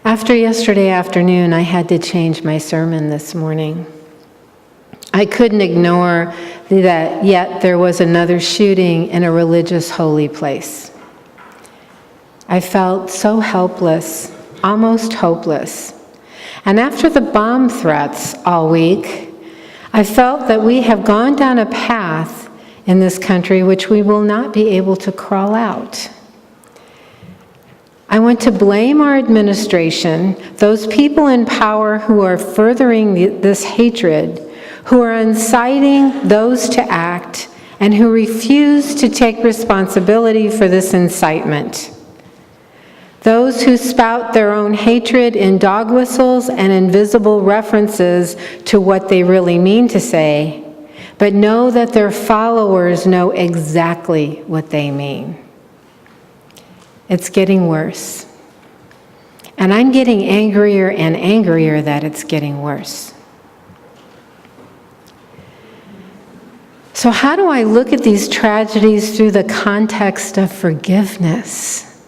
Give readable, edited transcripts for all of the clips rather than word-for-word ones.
After yesterday afternoon, I had to change my sermon this morning. I couldn't ignore that yet there was another shooting in a religious holy place. I felt so helpless, almost hopeless. And after the bomb threats all week, I felt that we have gone down a path in this country which we will not be able to crawl out. I want to blame our administration, those people in power who are furthering this hatred, who are inciting those to act, and who refuse to take responsibility for this incitement. Those who spout their own hatred in dog whistles and invisible references to what they really mean to say, but know that their followers know exactly what they mean. It's getting worse. And I'm getting angrier and angrier that it's getting worse. So how do I look at these tragedies through the context of forgiveness?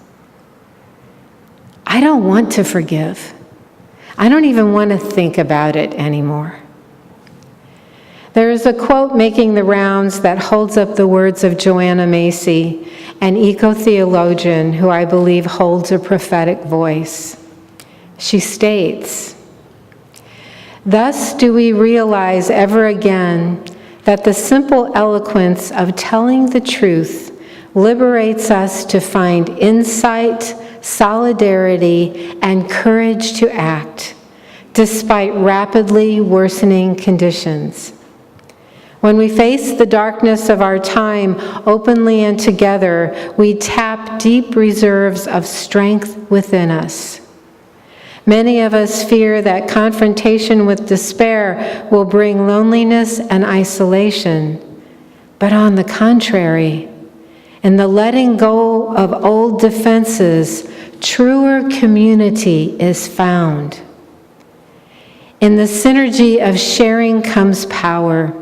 I don't want to forgive. I don't even want to think about it anymore. There is a quote making the rounds that holds up the words of Joanna Macy, an eco-theologian who I believe holds a prophetic voice. She states, "Thus do we realize ever again that the simple eloquence of telling the truth liberates us to find insight, solidarity, and courage to act, despite rapidly worsening conditions. When we face the darkness of our time openly and together, we tap deep reserves of strength within us. Many of us fear that confrontation with despair will bring loneliness and isolation. But on the contrary, in the letting go of old defenses, truer community is found. In the synergy of sharing comes power.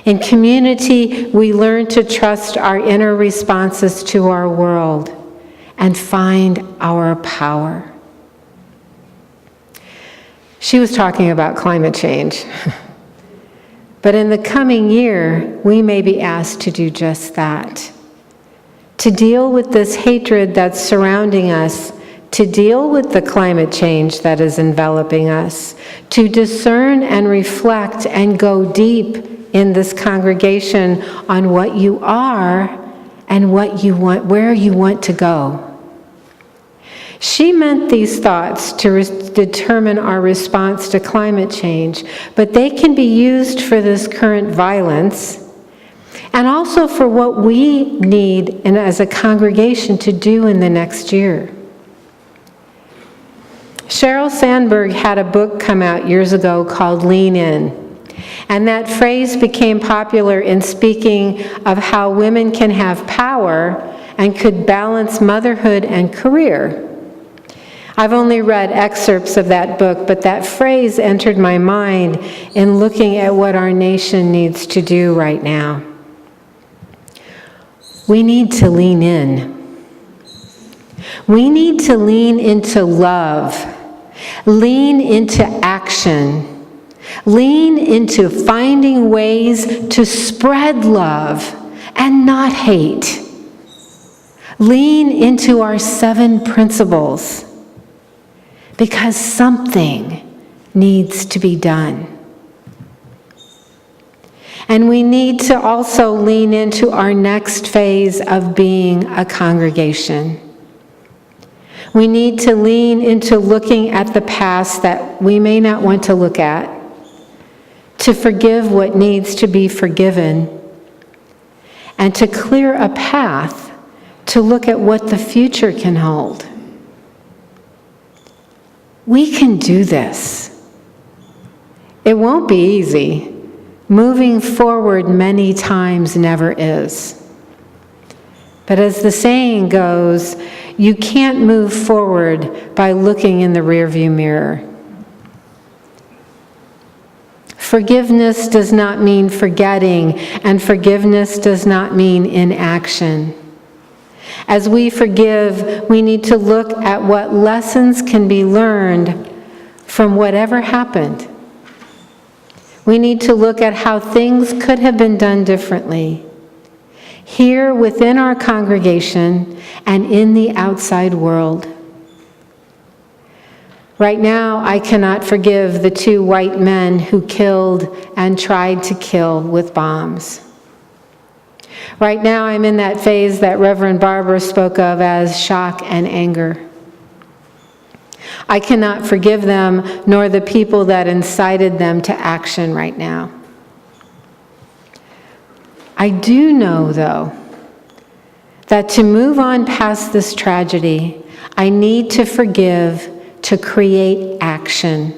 In community, we learn to trust our inner responses to our world and find our power." She was talking about climate change. But in the coming year, we may be asked to do just that. To deal with this hatred that's surrounding us, to deal with the climate change that is enveloping us, to discern and reflect and go deep in this congregation on what you are and what you want, where you want to go. She meant these thoughts to determine our response to climate change, but they can be used for this current violence and also for what we need as a congregation to do in the next year. Sheryl Sandberg had a book come out years ago called Lean In. And that phrase became popular in speaking of how women can have power and could balance motherhood and career. I've only read excerpts of that book, but that phrase entered my mind in looking at what our nation needs to do right now. We need to lean in. We need to lean into love, lean into action, lean into finding ways to spread love and not hate. Lean into our 7 principles because something needs to be done. And we need to also lean into our next phase of being a congregation. We need to lean into looking at the past that we may not want to look at, to forgive what needs to be forgiven, and to clear a path to look at what the future can hold. We can do this. It won't be easy. Moving forward many times never is. But as the saying goes, you can't move forward by looking in the rearview mirror. Forgiveness does not mean forgetting, and forgiveness does not mean inaction. As we forgive, we need to look at what lessons can be learned from whatever happened. We need to look at how things could have been done differently, here within our congregation and in the outside world. Right now, I cannot forgive the 2 white men who killed and tried to kill with bombs. Right now, I'm in that phase that Reverend Barbara spoke of as shock and anger. I cannot forgive them, nor the people that incited them to action right now. I do know, though, that to move on past this tragedy, I need to forgive to create action,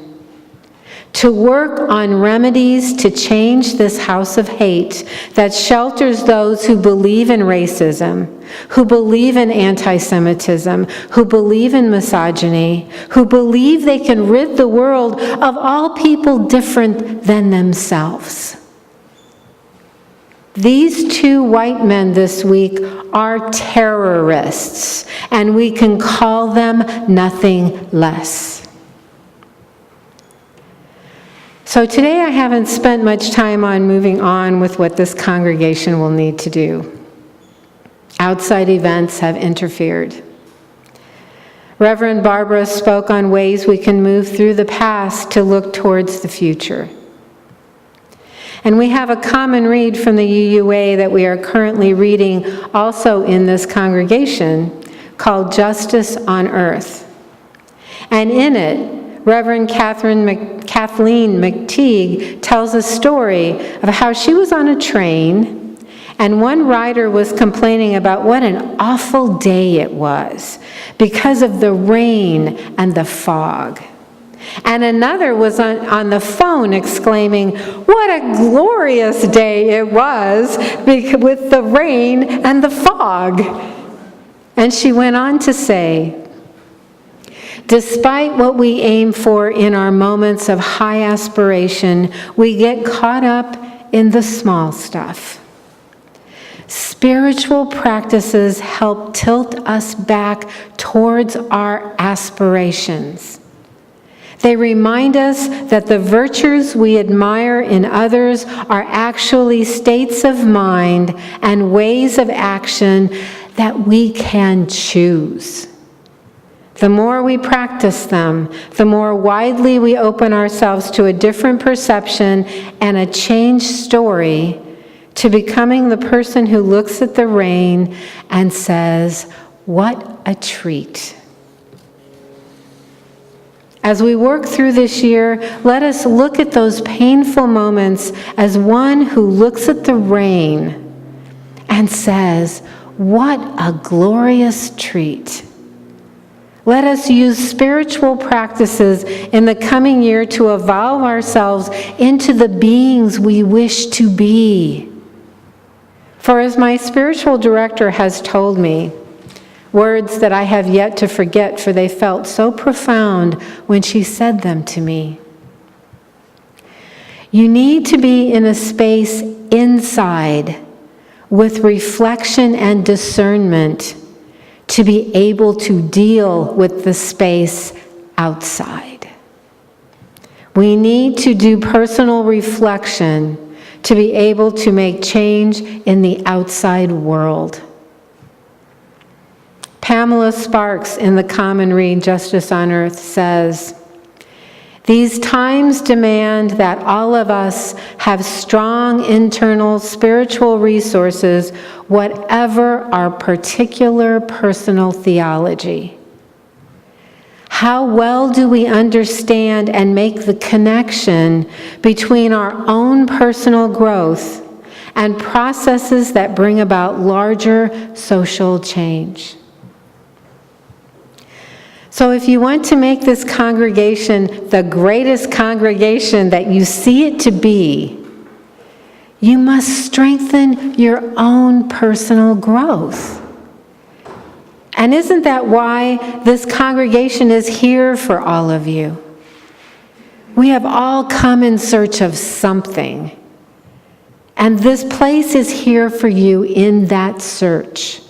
to work on remedies to change this house of hate that shelters those who believe in racism, who believe in anti-Semitism, who believe in misogyny, who believe they can rid the world of all people different than themselves. These 2 white men this week are terrorists, and we can call them nothing less. So today I haven't spent much time on moving on with what this congregation will need to do. Outside events have interfered. Reverend Barbara spoke on ways we can move through the past to look towards the future. And we have a common read from the UUA that we are currently reading also in this congregation called Justice on Earth. And in it, Reverend Kathleen McTeague tells a story of how she was on a train and one rider was complaining about what an awful day it was because of the rain and the fog. And another was on the phone exclaiming, "What a glorious day it was with the rain and the fog." And she went on to say, despite what we aim for in our moments of high aspiration, we get caught up in the small stuff. Spiritual practices help tilt us back towards our aspirations. They remind us that the virtues we admire in others are actually states of mind and ways of action that we can choose. The more we practice them, the more widely we open ourselves to a different perception and a changed story, to becoming the person who looks at the rain and says, "What a treat." As we work through this year, let us look at those painful moments as one who looks at the rain and says, "What a glorious treat." Let us use spiritual practices in the coming year to evolve ourselves into the beings we wish to be. For as my spiritual director has told me, words that I have yet to forget, for they felt so profound when she said them to me. You need to be in a space inside with reflection and discernment to be able to deal with the space outside. We need to do personal reflection to be able to make change in the outside world. Pamela Sparks in the Common Read, Justice on Earth, says, "These times demand that all of us have strong internal spiritual resources, whatever our particular personal theology. How well do we understand and make the connection between our own personal growth and processes that bring about larger social change?" So if you want to make this congregation the greatest congregation that you see it to be, you must strengthen your own personal growth. And isn't that why this congregation is here for all of you? We have all come in search of something, and this place is here for you in that search.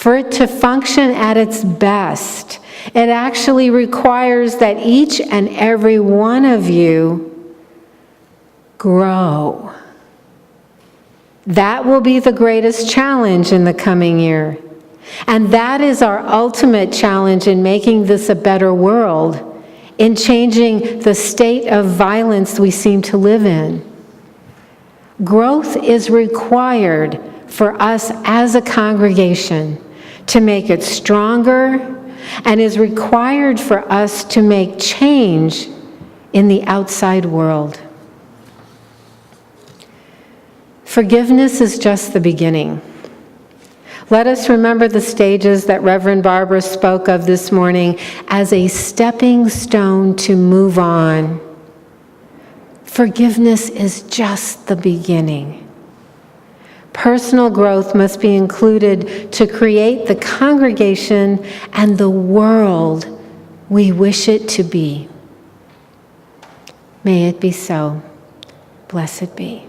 For it to function at its best, it actually requires that each and every one of you grow. That will be the greatest challenge in the coming year. And that is our ultimate challenge in making this a better world, in changing the state of violence we seem to live in. Growth is required for us as a congregation to make it stronger, and is required for us to make change in the outside world. Forgiveness is just the beginning. Let us remember the stages that Reverend Barbara spoke of this morning as a stepping stone to move on. Forgiveness is just the beginning. Personal growth must be included to create the congregation and the world we wish it to be. May it be so. Blessed be.